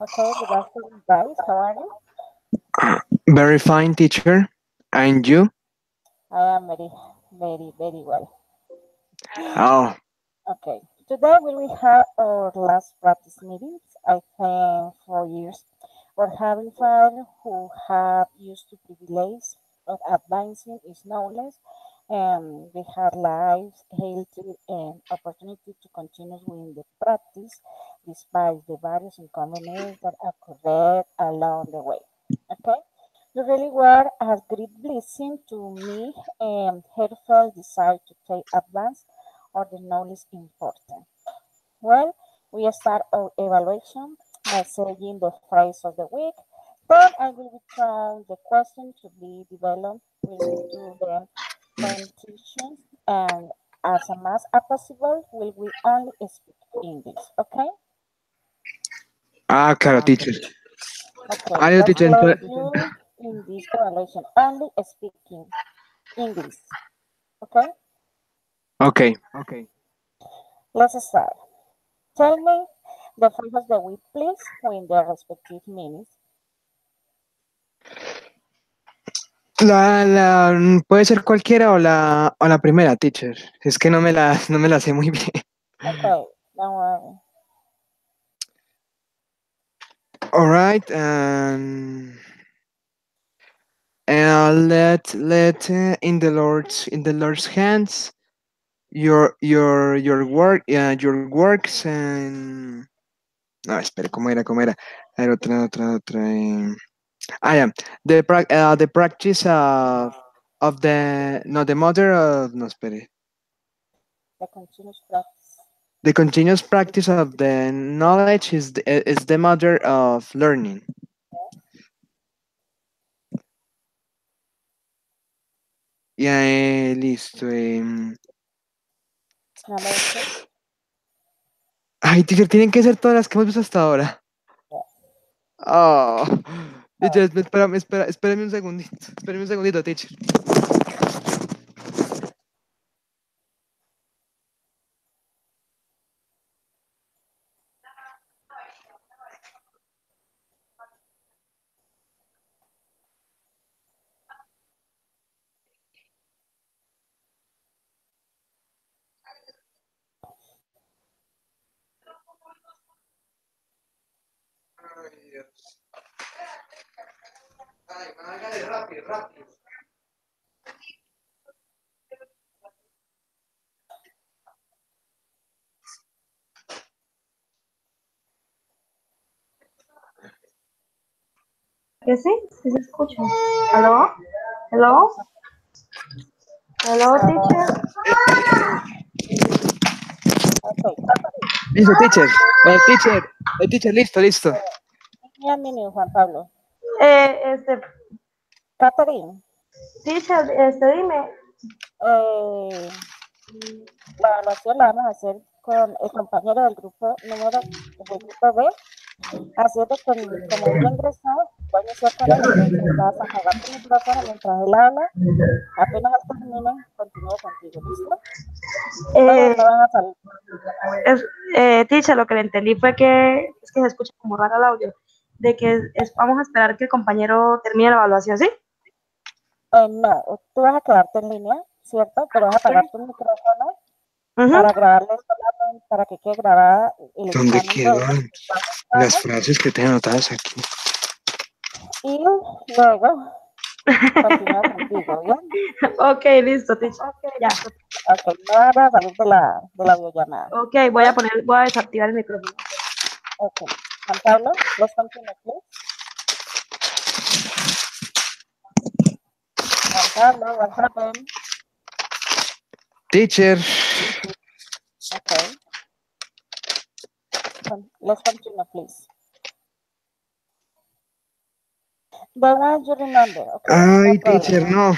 Okay, good afternoon, guys. How are you? Very fine, teacher. And you? I am very well. Oh, Okay, today we will have our last practice meetings. I think 4 years. We're having fun who have used to privilege of advancing his knowledge, and we have lives, healthy, and opportunity to continue with the practice despite the various inconveniences that occurred along the way. Okay? You really were a great blessing to me and heartfelt desire to take advance or the knowledge important. Well, we start our evaluation by saying the phrase of the week. Then I will return the question to be developed. We will do the presentation and as much as possible, will we only speak English, okay? claro, teacher. Okay, Adiós, let's teacher. let you in this evaluation only speaking English, okay? Okay. Let's start. Tell me the phrases of the week, please, with their respective meanings. Puede ser cualquiera o la primera, teacher. Es que no me la sé muy bien. Okay, don't worry. All right. In the Lord's hands your works and no, espere, ¿cómo era? A ver, otra. Yeah. The practice of the no the mother of no espere. The continuous practice. The continuous practice of the knowledge is the mother of learning. Ya, listo. Number two. Ay, teacher, tienen que ser todas las que hemos visto hasta ahora. Yes. Oh, teacher, Oh, espérame un segundito, teacher. Ay, Dios. Ay, hágale rápido, rápido. Que sí, sí se escucha. ¿Aló? ¿Hello? ¿Hello, so, teacher? okay. Listo, teacher. Teacher, teacher, listo. Give me a minute, Juan Pablo. Este, Catherine, teacher, dime. eh, la evaluación la vamos a hacer con el compañero del grupo B. Así es de que como él ya ingresó, voy a iniciar con él, entonces vas a apagar tu micrófono mientras él habla. Apenas él termine, continúo contigo, ¿listo? Todos Eh, no van a salir. es, teacher, lo que le entendí fue que es que se escucha como raro el audio, de que vamos a esperar que el compañero termine la evaluación, ¿sí? No, tú vas a quedarte en línea, ¿cierto? Pero vas a apagar tu micrófono Ujú. para grabarle solamente, para que quede grabada el ¿Dónde examen de ellos. quedan las frases que tengo anotadas aquí? Y luego continúa contigo, ¿bien? Ok, listo, teacher. Ya. Ok, no vas a salir de la videollamada. Ok, ¿Ok? voy a desactivar el micrófono. Ok. Juan Pablo, let's continue, please. Juan Pablo, what happened? Teacher. Okay. Let's continue, please. The one you remember, okay? No Ay, problem. teacher, no.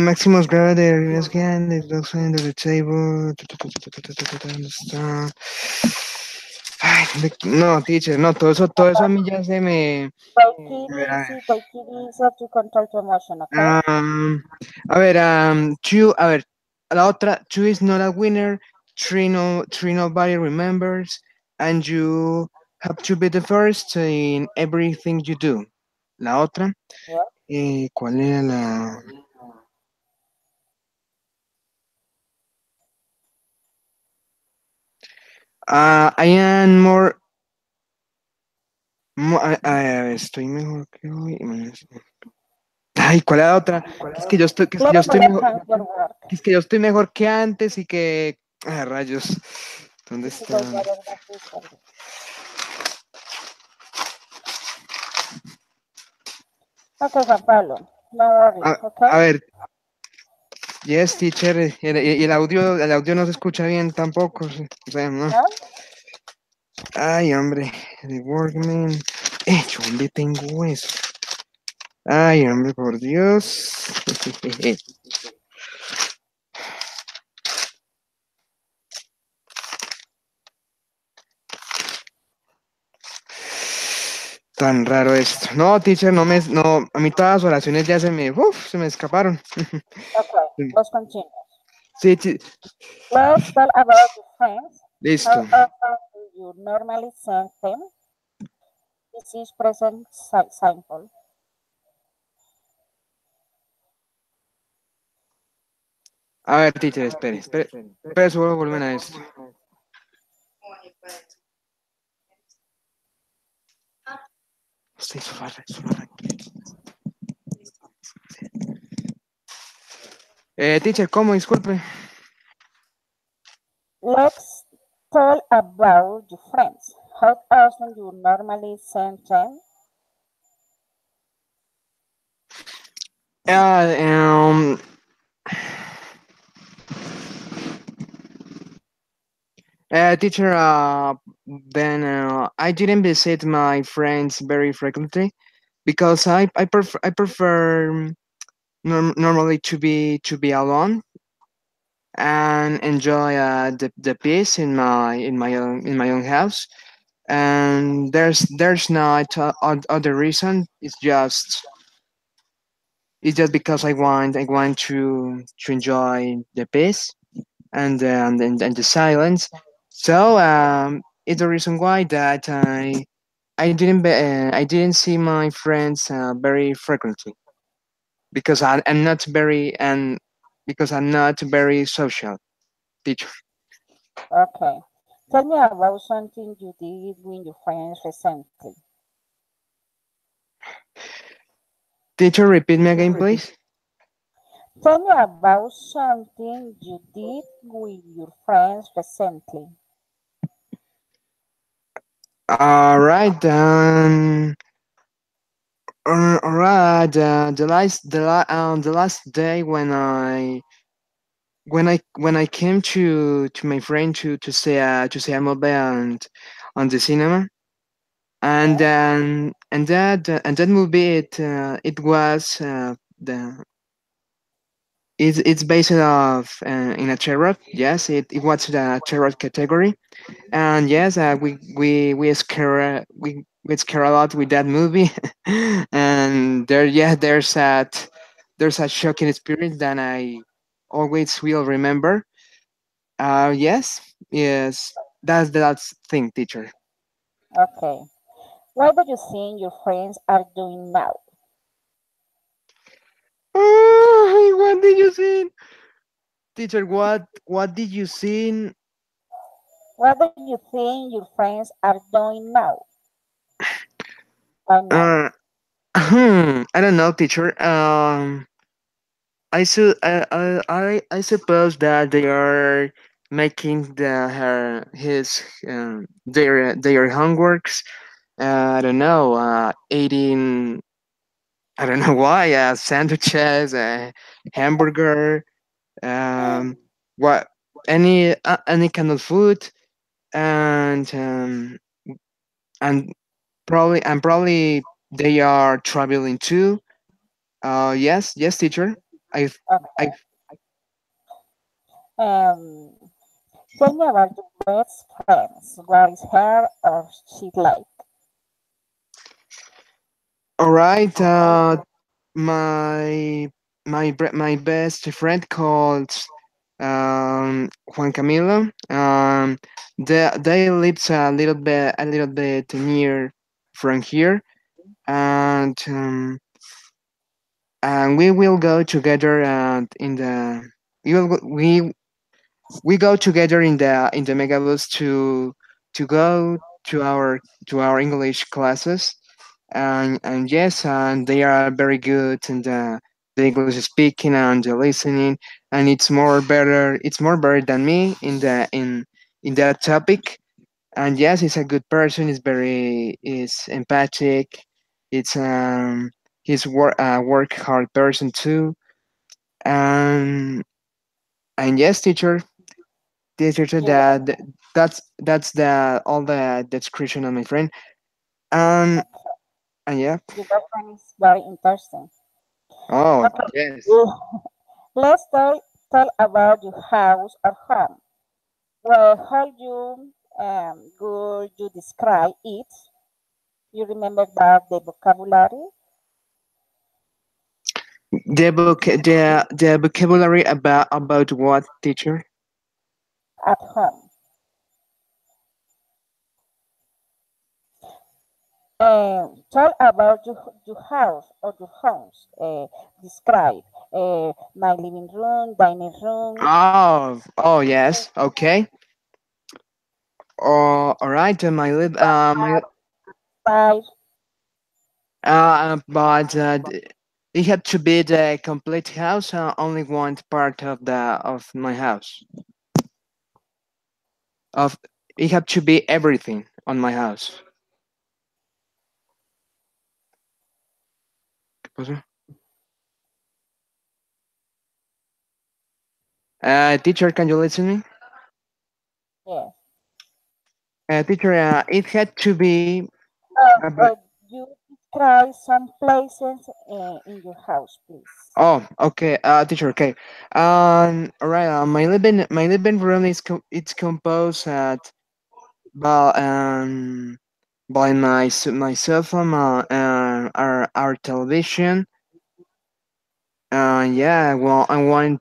Maximus gravity is again, it looks under the table. Ay, no, teacher, no, todo eso a mí ya se me. Take it A ver, a ver. easy, take it easy to control your emotion, okay? A ver, a ver, la otra, two is not a winner, three nobody remembers, and you have to be the first in everything you do. La otra, Yeah. ¿cuál era la? I am more, estoy mejor que hoy. Ay, ¿cuál era la otra? Que es que yo estoy, que es que yo Let's estoy mejor, understand your work. que es que yo estoy mejor que antes y que, rayos, ¿dónde This is like está? whatever that is for you. Okay, Juan Pablo. No worries, okay? A ver, yes, teacher, y el audio no se escucha bien tampoco, o sea, no. No? Ay, hombre, The Workman. Yo, ¿dónde tengo eso? Ay, hombre, por Dios. Tan raro esto. No, teacher, no, a mí todas las oraciones ya se me escaparon. Okay, let's continue. Sí, Let's talk about your friends. How listo. often do you normally send them? This is present simple. A ver, teacher, espere, subo volumen a esto. Sí, suave. Teacher, ¿cómo? Disculpe. Let's talk about your friends. How often you normally send them? Uh, um, teacher, then I didn't visit my friends very frequently because I prefer normally to be alone and enjoy the peace in my own house. And there's not other reason. It's just because I want to enjoy the peace and the silence. So it's the reason why that I didn't see my friends very frequently because I'm not very and because I'm not very social teacher. Okay. Tell me about something you did with your friends recently. Teacher, repeat me again, please. Tell me about something you did with your friends recently. All right. All right. The last day when I came to my friend to see a movie and on the cinema Yeah? and that movie it was the it's based off in a terror. Yes, it was the terror category. And yes, we scare a lot with that movie, and there's a shocking experience that I always will remember. Yes, that's the last thing, teacher. Okay. What do you think your friends are doing now? What did you see, teacher? What did you see? What do you think your friends are doing now? By now. Uh, I don't know, teacher. I suppose that they are making their homeworks. I don't know, eating. I don't know why. Sandwiches, hamburger, um, what any kind of food, and and probably they are traveling too. Yes, teacher. I I Okay. Tell me about your best friends. What is her or she like? All right. My my best friend called. Juan Camilo. They lives a little bit near from here, and we will go together in the we will go- we go together in the megabus to go to our English classes, and yes, and they are very good in the English speaking and the listening, and it's more better than me in that topic. And yes, he's a good person. Is empathic. It's he's work hard person too. And and yes, teacher, You got, that's the all the description of my friend. And okay, and yeah. your girlfriend is very interesting. Oh Okay, yes. uh, let's tell about your house or home. Well, how you would you describe it? You remember that the vocabulary The vocabulary about what, teacher? at home. Tell about your house or your homes. Describe my living room, dining room, Oh yes. Okay. All right. side. But it had to be the complete house. Only one part of my house. Of it had to be everything on my house. ¿Qué pasó? Teacher, can you listen to me? Yes. Teacher, it had to be. You describe some places in your house, please. Oh, okay. Teacher, okay. All right. My living room it's composed by by my cell phone, our television. Yeah. Well, and one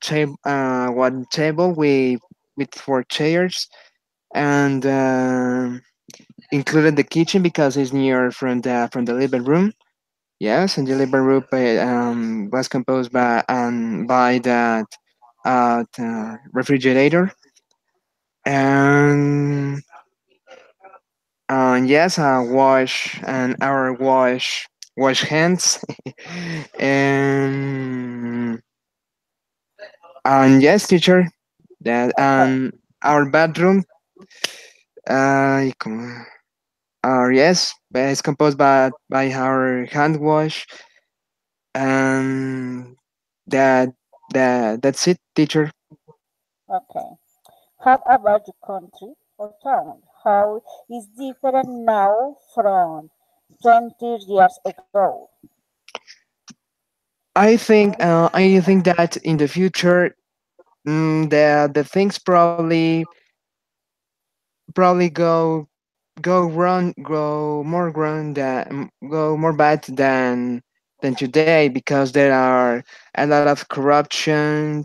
table with four chairs, and included the kitchen because it's near from the living room. Yes, and the living room was composed by that refrigerator, and yes, wash hands, and yes, teacher, that Okay. our bathroom, como- yes, it's composed by our hand wash, and that that's it, teacher. Okay. How about your country or town? How is different now from 20 years ago? I think that in the future, the things probably go more bad than today because there are a lot of corruption,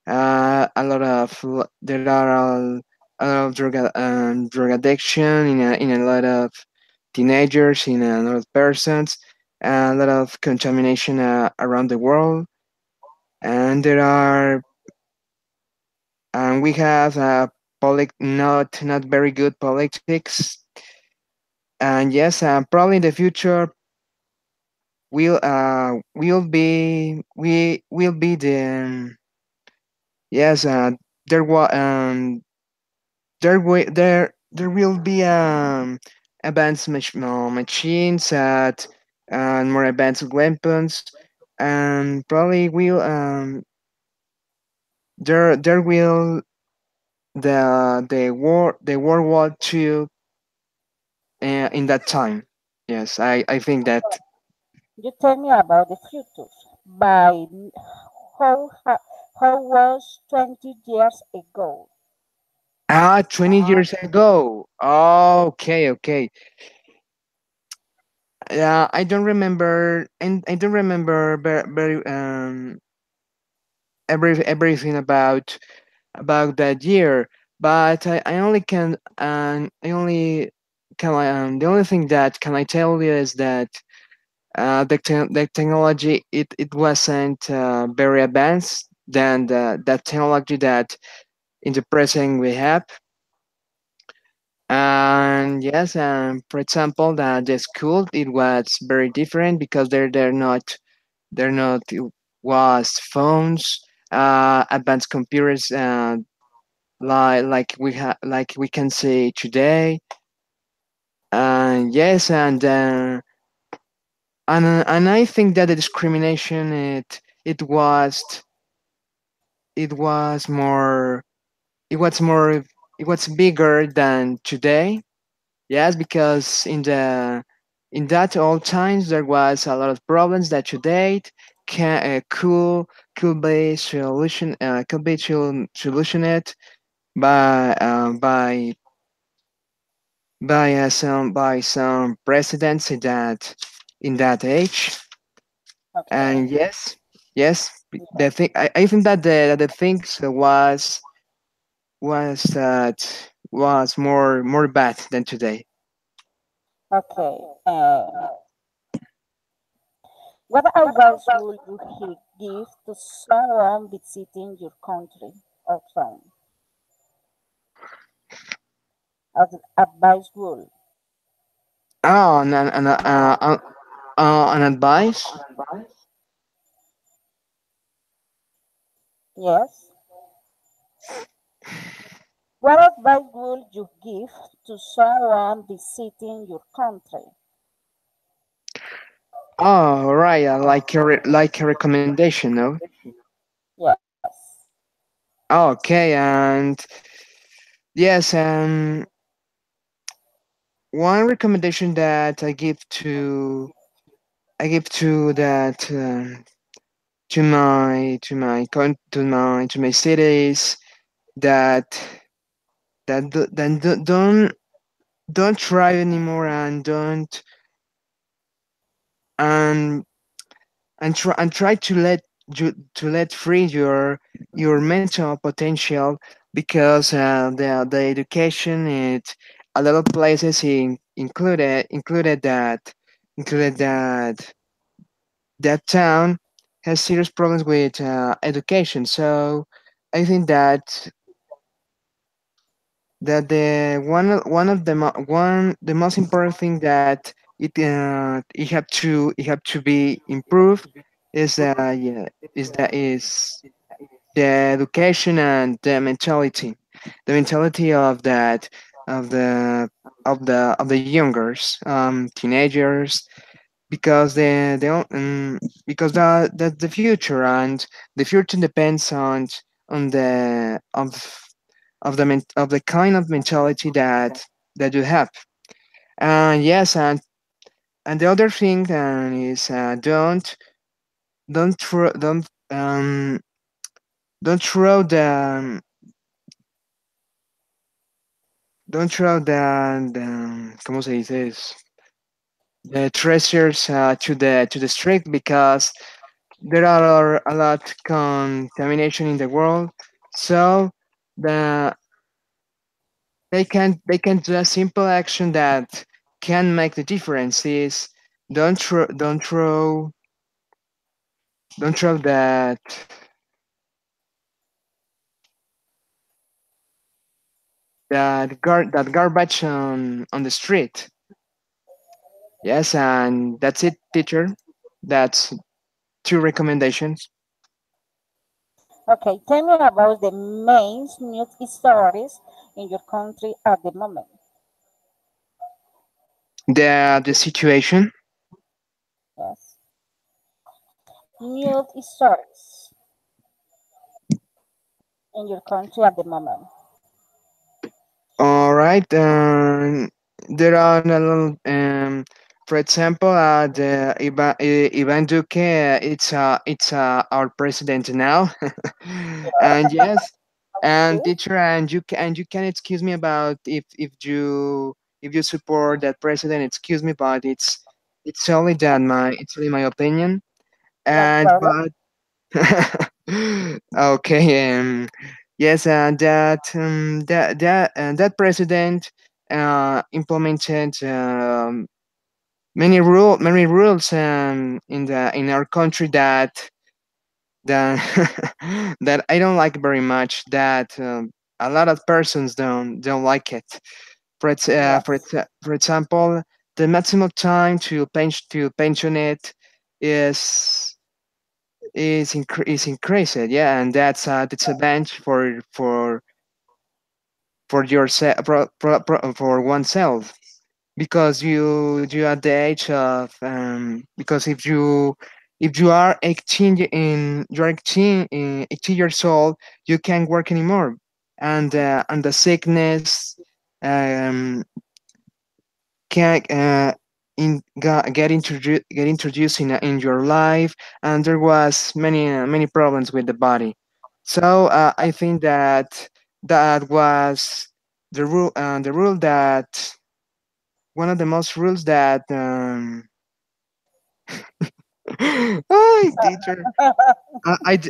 there are a lot of drug addiction in a lot of teenagers, in a lot of persons, a lot of contamination around the world, and there are and we have not very good politics. And yes, probably in the future we will be the yes there was there will be advanced machines and more advanced weapons, and probably will there will the World War II in that time. Yes, I think that You tell me about the future. By how was 20 years ago? 20 years ago. Okay, okay. Yeah, I don't remember, and I don't remember very everything about. that year. But I only can I only can the only thing that can I tell you is that the technology it wasn't very advanced than the technology that in the present we have. And yes, for example, the school it was very different because they're not was phones, advanced computers, like we can say today. Yes, and I think that the discrimination it was more it was more it was bigger than today. Yes, because in that old times there was a lot of problems that today could be solutioned by some presidents in that age. Okay. And yes, yes, Yeah. the thing I think that the things was that was more bad than today. Okay. What advice would you give to someone visiting your country or town? As advice would. Oh, an advice. Yes. What advice would you give to someone visiting your country? Oh, right, like a recommendation, no? Yes. Okay, and yes, one recommendation that I give to that to my cities that then don't try anymore and don't and try to let free your mental potential because the education it a lot of places included that town has serious problems with education. So I think that one of the most important thing that it have to be improved is yeah is the education and the mentality of that of the of the youngers teenagers because because that's the future and the future depends on the of the kind of mentality that you have. And yes, and the other thing is don't throw don't throw the don't throw the ¿cómo se dice? The treasures to the street because there are a lot contamination in the world. So the they can do a simple action that can make the difference is don't throw that garbage on the street. Yes, and that's it, teacher. That's two recommendations. Okay, tell me about the main news stories in your country at the moment. The situation. Yes. News stories in your country at the moment. All right. There are a little, for example, the Ivan Duque. It's our president now, and yes, and Okay. teacher, and you can excuse me about if you support that president. Excuse me, but it's only that my it's only my opinion. No And problem. but okay, Yes, that president implemented many rules in our country that that I don't like very much. That a lot of persons don't like it. Yes. For example, the maximum time to pension it is is increased. Yeah, and that's a bench for yourself for oneself because you at the age of because if you are 18 in you're 18, 18 years old, you can't work anymore, and the sickness um, can get introduced in your life, and there was many problems with the body. So I think that that was the rule that one of the most rules that Hi, teacher.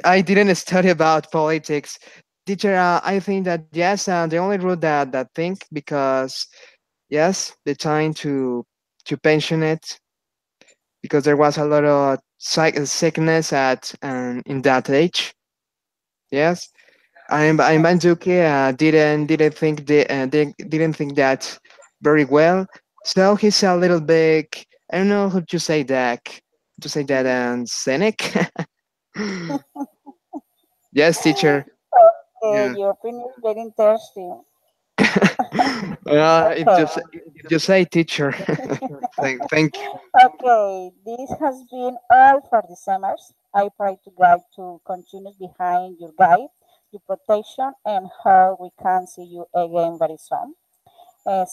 I didn't study about politics. Teacher, I think that yes, the only rule that think because yes, the time to pension it because there was a lot of sickness at in that age. Yes, I'm Banzuki didn't think didn't think that very well. So he's a little bit I don't know how to say that cynic. Yes, teacher. Yeah. Your opinion is very interesting. It Okay. just say teacher. Thank you. Okay, this has been all for the summers. I try to guide to continue behind your guide, your protection, and how we can see you again very soon.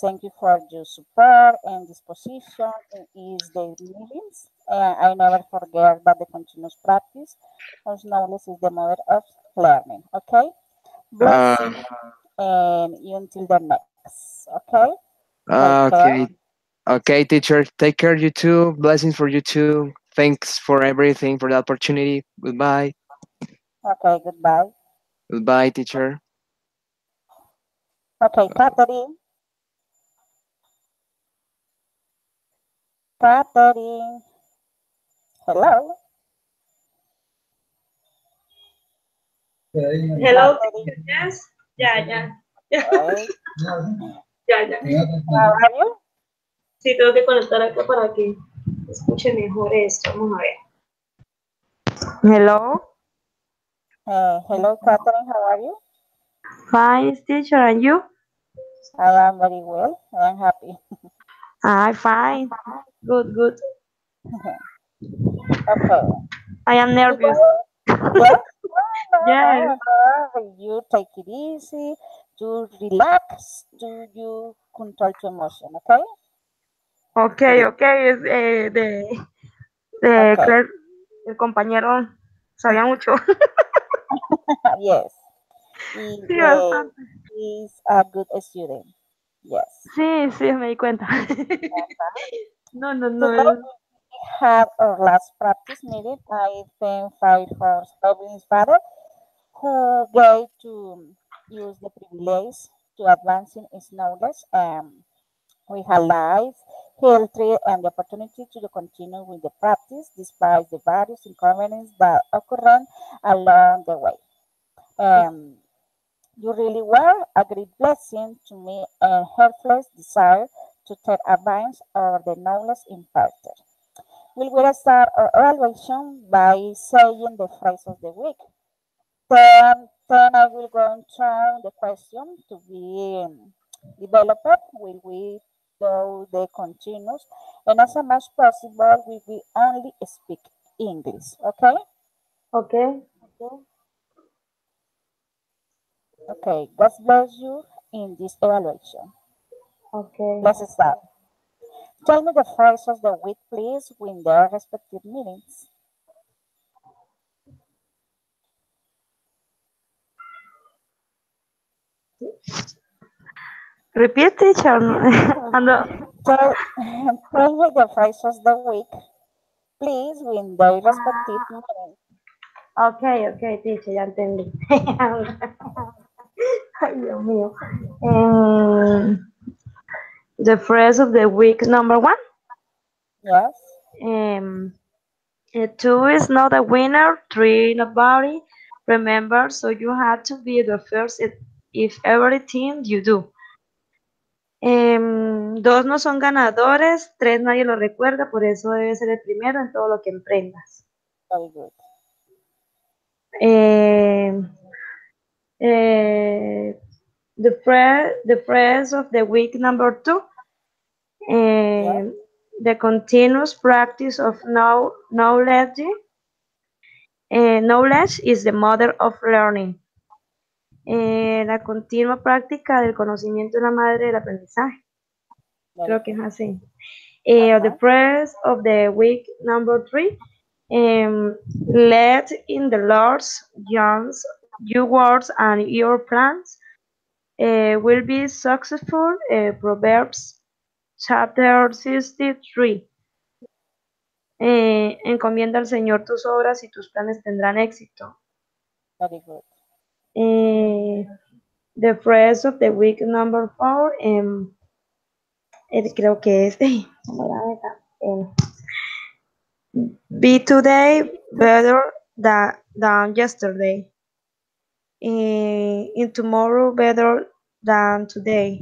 Thank you for your support and disposition in these daily meetings. I never forget that the continuous practice of knowledge is the mother of learning. Okay, Uh, blessing and you until the next. Okay, take care. okay, okay, teacher. Take care, you too. Blessings for you too. Thanks for everything for the opportunity. Goodbye. Okay, goodbye. Goodbye, teacher. Okay, Catherine. Catherine. Hello, Hello, Catherine. teacher. Yes. Ya, ya. Hey, Ya, ya. how are you? Sí, tengo que conectar acá para que escuche mejor esto. Vamos a ver. Hello. Hello, Catherine. How are you? Fine, teacher. And you? I am very well. I am happy. I fine. Good, good. Okay. I am nervous. Today, yes. No, no, Yes. no. You take it easy. To relax. Do you control your emotion? Okay. Okay, Please. okay. Es de Okay. Claire, el compañero sabía mucho. Yes. Sí, bastante. He's a good student. Yes. Sí, sí, me di cuenta. No, no, no. Today we have our last practice meeting. I thank five for helping his father who gave to use the privilege to advancing his knowledge. We have life, healthy, and the opportunity to continue with the practice despite the various inconveniences that occurred along the way. Um, you really were a great blessing to me and helpless desire to take advantage of the knowledge imparted. We will start our evaluation by saying the phrase of the week. Then I will go and turn the question to be developed. Will we do the continuous? And as much as possible, we will only speak English. Okay? Okay, Okay. God bless you in this evaluation. okay. Let's start. Tell me the phrase of the week, please, with their respective meanings. Repeat, teacher. Ando. Tell, tell me the phrase of the week, please, with their respective meanings. Okay, okay, teacher, ya entendí. Ay, Dios mío. Um, the phrase of the week number one. Yes. Um, two is not a winner, three nobody. Remember, so you have to be the first if everything you do. Dos no son ganadores, tres nadie lo recuerda, por eso debe ser el primero en todo lo que emprendas. Very good. Em, the phrase of the week number two, Yes. the continuous practice of knowledge. Knowledge is the mother of learning. La continua práctica del conocimiento es la madre del aprendizaje. Very Creo que es good. así. The Uh-huh. phrase of the week number three, let in the Lord's youngs, your words and your plans will be successful. Proverbs chapter 63. Encomienda al Señor tus obras y tus planes tendrán éxito. Very good. The phrase of the week number four, creo que es, be today better than yesterday. In tomorrow better than today.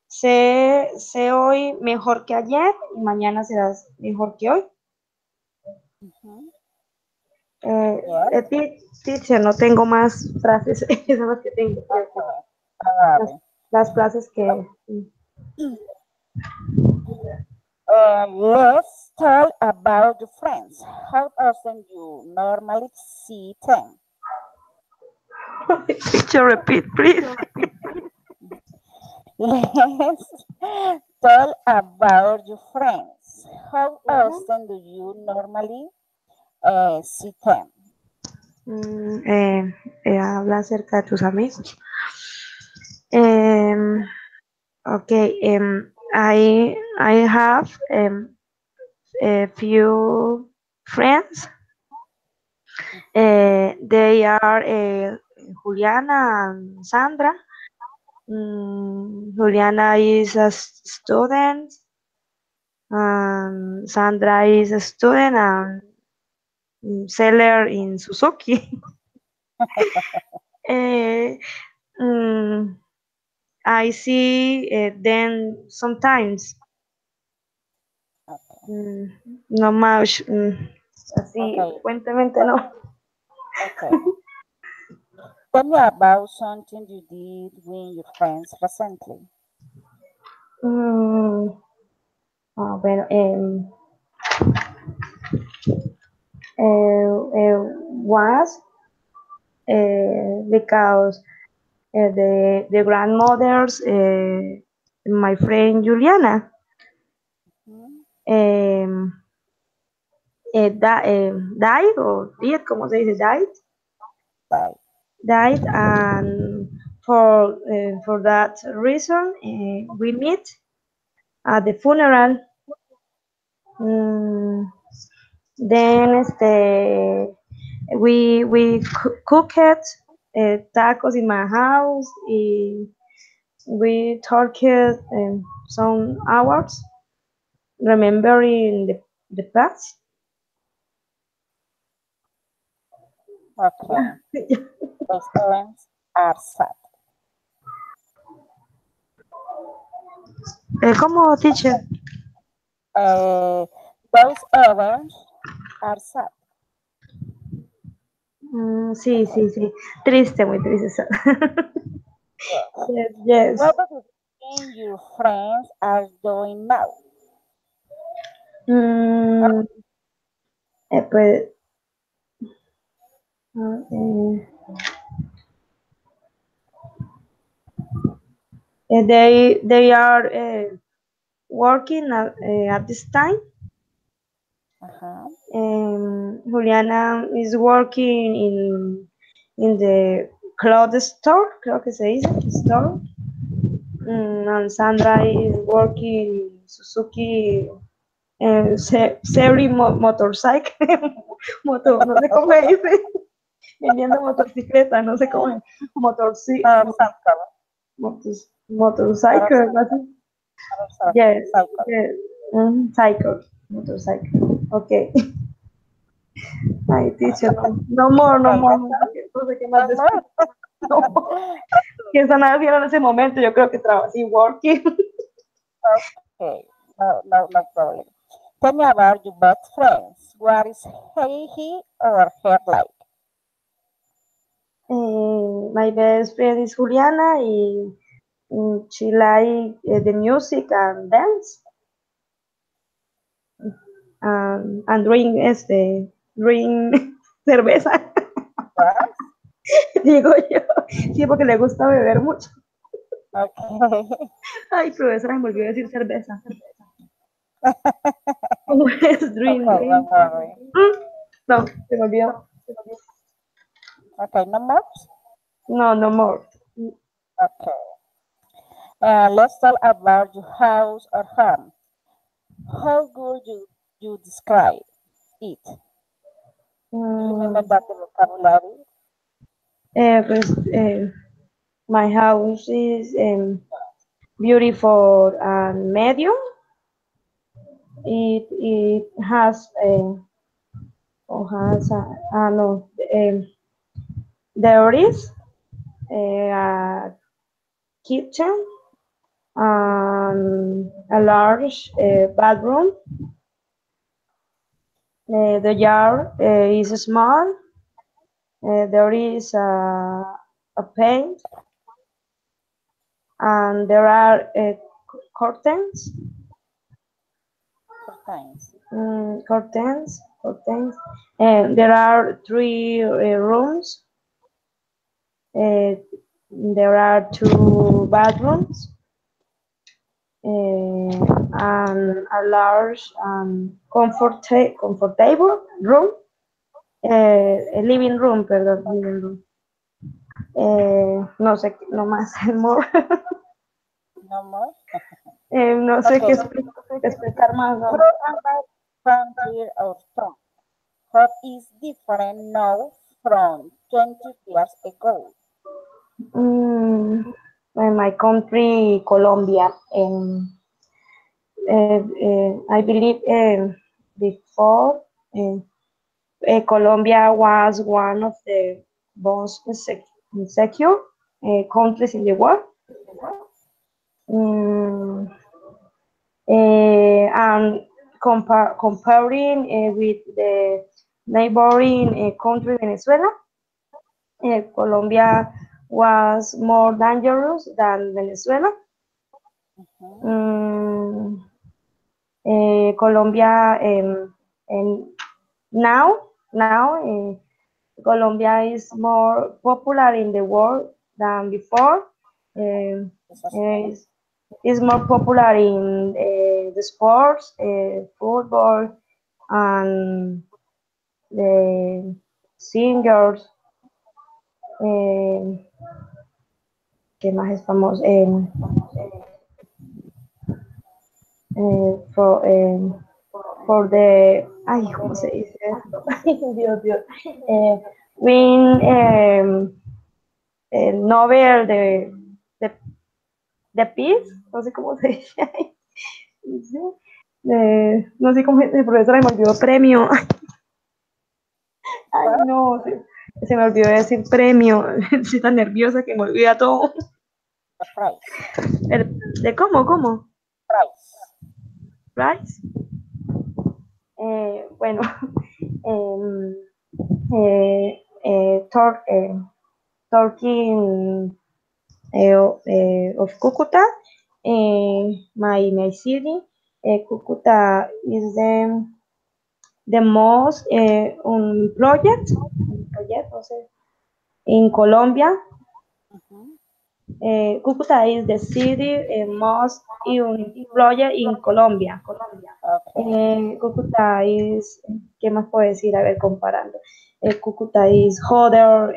Sé hoy mejor que ayer y mañana serás mejor que hoy. Mhm. Eh, Yes. Teacher, no tengo más frases, esas son las que tengo. Okay. Las, Alright. las frases que... Let's talk about your friends. How often you normally see them? Teacher, repeat, please. Let's talk about your friends. How often do you normally see them? Habla acerca de tus amigos. Okay, I have a few friends. They are Juliana and Sandra. Juliana is a student, and Sandra is a student and seller in Suzuki. Eh, mm, I see them sometimes. Okay. No much. Así, Okay. frecuentemente no. Okay. Tell me about something you did with your friends recently. Mm, bueno, was because the grandmothers, my friend Juliana, Hmm? um, died or did, ¿cómo se dice? Bye. Died, and for that reason, we meet at the funeral. Mm, then we cooked tacos in my house. We talked some hours, remembering the past. Okay. Those events are sad. ¿Cómo, teacher? Uh, those events are sad. Sí, sí, sí. Triste, muy triste. Yes. Yes, yes. What do you think your friends are doing now? Mm, pues, they are working at this time. Uh-huh. Juliana is working in the clothes store, creo que se dice, store. And Sandra is working in Suzuki Seri motorcycle, no sé cómo se dice. vendiendo motocicleta, no sé cómo es, Motorcycle. motorcycle, Motorcycle. algo así. Yes, Motorcycle. yes, cycle, motorcycle, okay. Ay, teacher, no, no more, no Okay, more, that's no all. sé qué más No decir, more. no more. ¿Qué están haciendo en ese momento? Yo creo que trabajo así, working. Okay, no problem. Tell me about your best friends. What is he or her like? My best friend is Juliana y she like the music and dance and drink cerveza, What? digo yo, sí, porque le gusta beber mucho. Okay. Ay, profesora, me olvidó decir cerveza. ¿Cómo es drink? Okay, don't worry. No, se me olvidó. Okay, no more? No, no more. Okay. Let's talk about your house or home. How would you describe it? Do you Mm, remember the vocabulary? pues, my house is beautiful and medium. It has no, there is a kitchen and a large bathroom. The yard is small. There is a paint and there are curtains. Sometimes. Curtains. And there are three rooms. Uh, there are two bathrooms and a large comfortable room. A living room, perdón, living room. No sé, no más, more. No more? No sé Okay, qué explicar más. how ¿No? about country or town? What is different now from 20 years ago? Mm, in my country, Colombia, I believe before Colombia was one of the most insecure countries in the world. Mm, and comparing with the neighboring country Venezuela, Colombia was more dangerous than Venezuela. Mhm. Mm, Colombia and now Colombia is more popular in the world than before. Um, This is is is more popular in the sports, football, and the singers. Eh, ¿Qué más es famoso? For, ay, ¿cómo se dice esto? Ay, Dios. Eh, win Nobel de, de Peace, no sé cómo se dice. Sí. No sé cómo el profesor me olvidó premio. Ay, what? no, se me olvidó decir premio. Estoy tan nerviosa que me olvida todo. The price. ¿De cómo? Price. Rice. Bueno, em, talking of Cucuta, my city, Cucuta is the most project, no sé, in Colombia. Mhm. Cúcuta is the city most project in Colombia. Okay. Cúcuta is, ¿qué más puedo decir? A ver, comparando. Cúcuta is hotter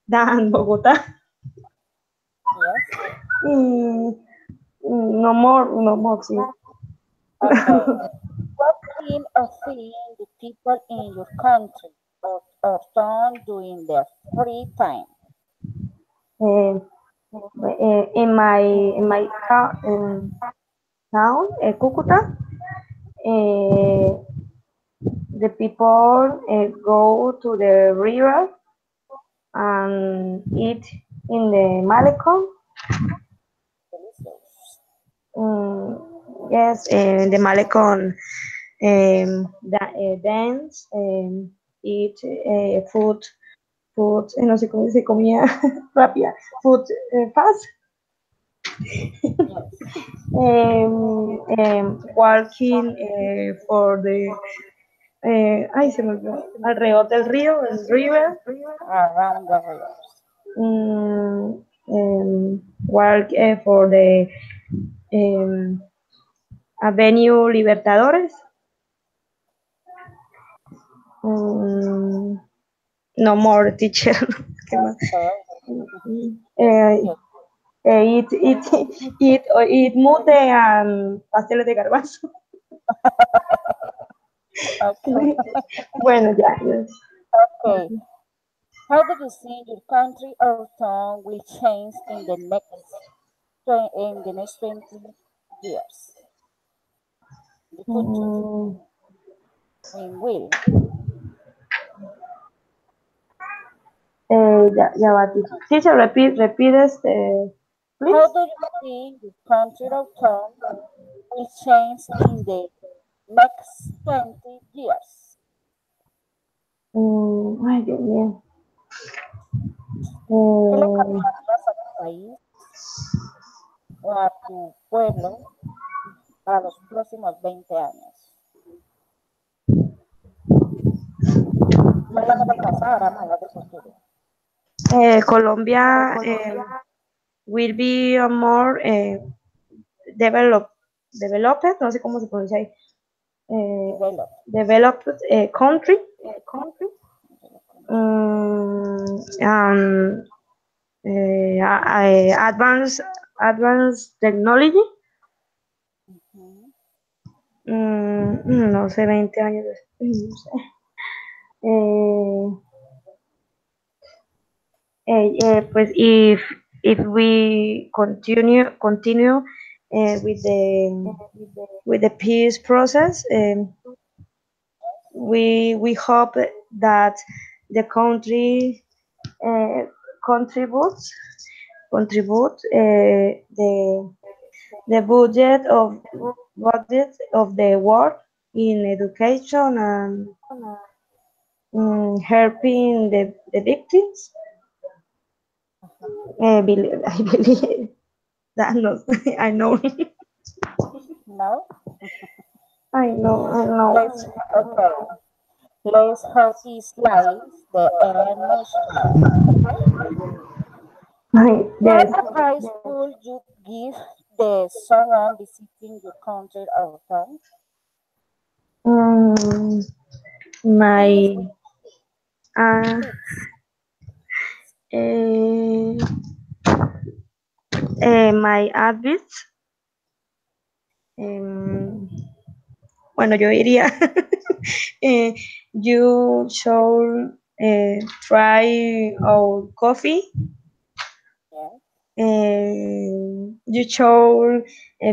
than Bogotá. Yes. Mm, no more, sí. Okay. What kind of thing do people in your country or or tongue during their free time? Uh, in my town, Cucuta, uh, the people go to the river and eat in the Malecon. Delicious. Yes, the Malecon dance, eat food, no sé cómo dice, comida rápida, food fast, Yes. walking for the, ay, se me olvidó, alrededor del río, el river, Around the rivers. walk for the um, Avenue Libertadores. Mm, no more teacher. ¿Qué más? Okay. Eh, Yes. eat mute and pasteles de garbanzo. Okay. Bueno, ya. Yes. Okay. How do you think your country or town will change in the next 20 years? The future. Mm, When will? ya va, teacher. Teacher, repeat este, How please. do you think your country or town will change in the next 20 years? Ay, Dios mío. ¿Qué le Eh, cambiarías a tu país o a tu pueblo para los próximos 20 años? No hablamos del pasado, ahora vamos a hablar del futuro. Colombia will be a more develop, developed, no sé cómo se pronuncia ahí, Develop. developed country, Development. and advanced technology. Ujú. No sé, 20 años después, no sé. Eh, pues if we continue with the peace process, we hope that the country uh, contributes contribute the budget of the world in education and helping the victims. I believe that no, I know. No? I know. Let's, okay. Let's hope this lies the end national. Okay? What Yes. advice would you give the someone visiting your country or town? Mm, Please my with uh, tips. eh, my advice. em, bueno, yo diría, eh, you should try our coffee. Yes. You should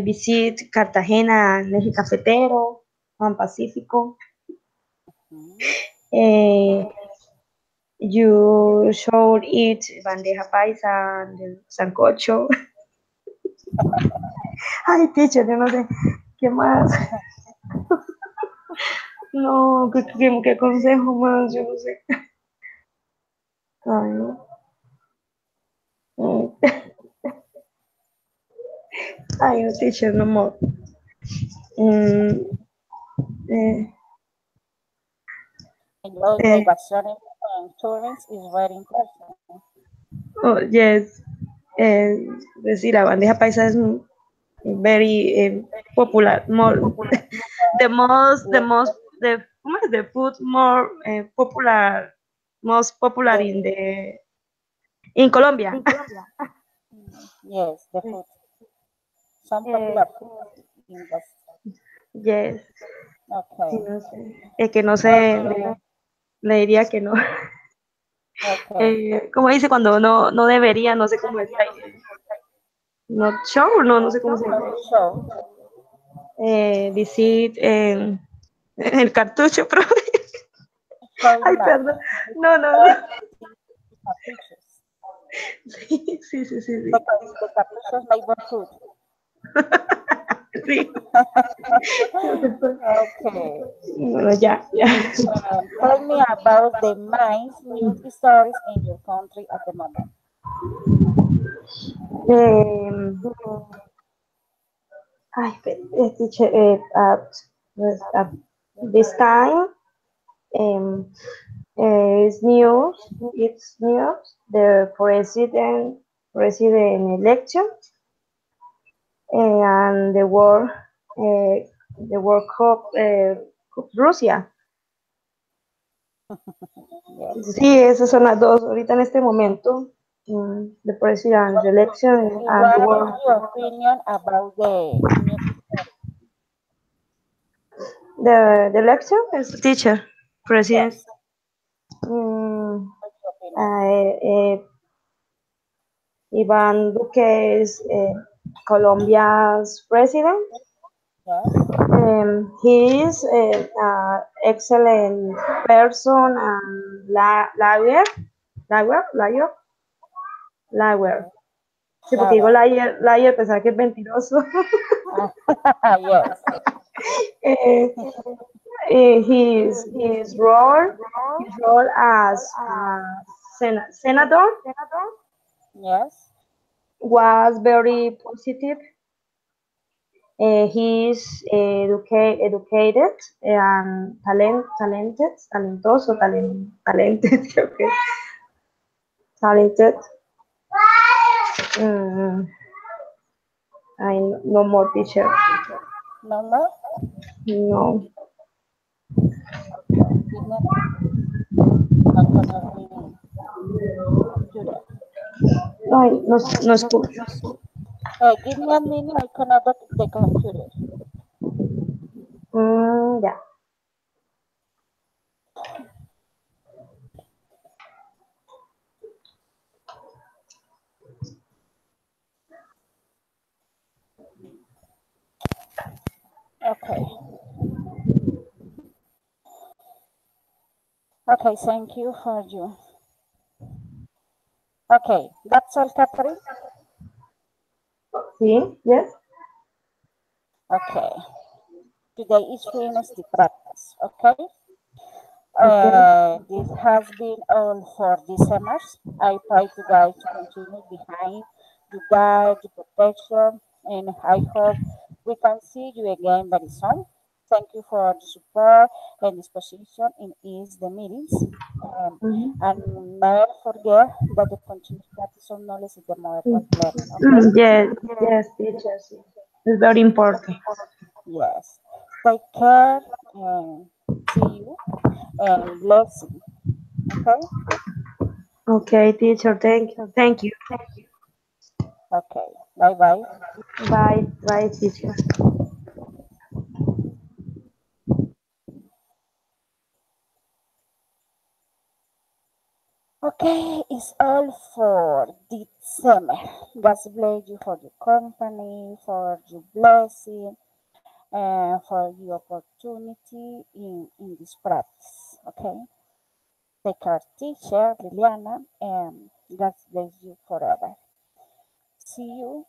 visit Cartagena, el eje cafetero, Juan Pacífico. Mhm. Eh, you should eat bandeja paisa and sancocho. Ay, teacher, yo no sé qué más. No, qué consejo más, yo no sé. Ay, no. Mm. Ay, no, teacher, no more. Mm, eh, I know eh, vacaciones and tourists is very important. oh, yes. Decir, la bandeja paisa es very popular. More, Yes, ¿cómo es? The food more popular, most popular the, in the in Colombia. yes, the food. Some Eh, popular food in the yes. Sí, okay. no sé. Es que no sé. Okay. Le diría que no. Okay. ¿Cómo dice cuando no debería? No sé cómo es. Not sure, no sé cómo se Not dice. sure. Visit el cartucho, pero Showing ay, map. perdón. No, no, no. Cartuchos. Sí, sí, sí, sí, The, sí. the cartuchos neighborhood. Sí. Okay. Bueno, ya, ya. Tell me about the nice news stories in your country at the moment. Um, teacher, at this time, um, it's news. It's news. The president election and uh, the World Cup, Rusia. Yes. Sí, esas son las dos ahorita en este momento. The president election and the What is World. your opinion about the news story? The election is the teacher, president. Yes. Mm, What's your opinion? uh, Iván Duque is Colombia's president. Yes. He is an excellent person and liar. Liar. Okay. Sí, porque digo Lara. liar, pensar que es mentiroso. Yes. Eh, his role as senator Yes. was very positive. He is educated and talented, creo que talented. Mm, I no more teacher. No more? No. Okay. Give me a minute. I'm connecting computer. Ay, no, no escucho. Give me a minute. I connect the computer. Ya. Okay. Okay. Thank you for you. Okay. That's all, Catherine. Sí, yes. Okay. Today is finish the practice. Okay. Okay. This has been all for this summer. I try to guide to continue behind you guide, the protection, and I hope we can see you again very soon. Thank you for the support and disposition in each the meetings. Um, Mhm. and never forget that the continuous practice of knowledge is the mother of learning. Okay? Yes, yes, teachers. It's very important. Yes. Take care and see you and blessing. Okay? Okay, teacher. Thank you. Thank you. Okay. Bye bye. Bye, bye, teacher. Okay, it's all for this summer. God bless you for your company, for your blessing, and for your opportunity in this practice. Okay? Take care, teacher Liliana, and God bless you forever. See you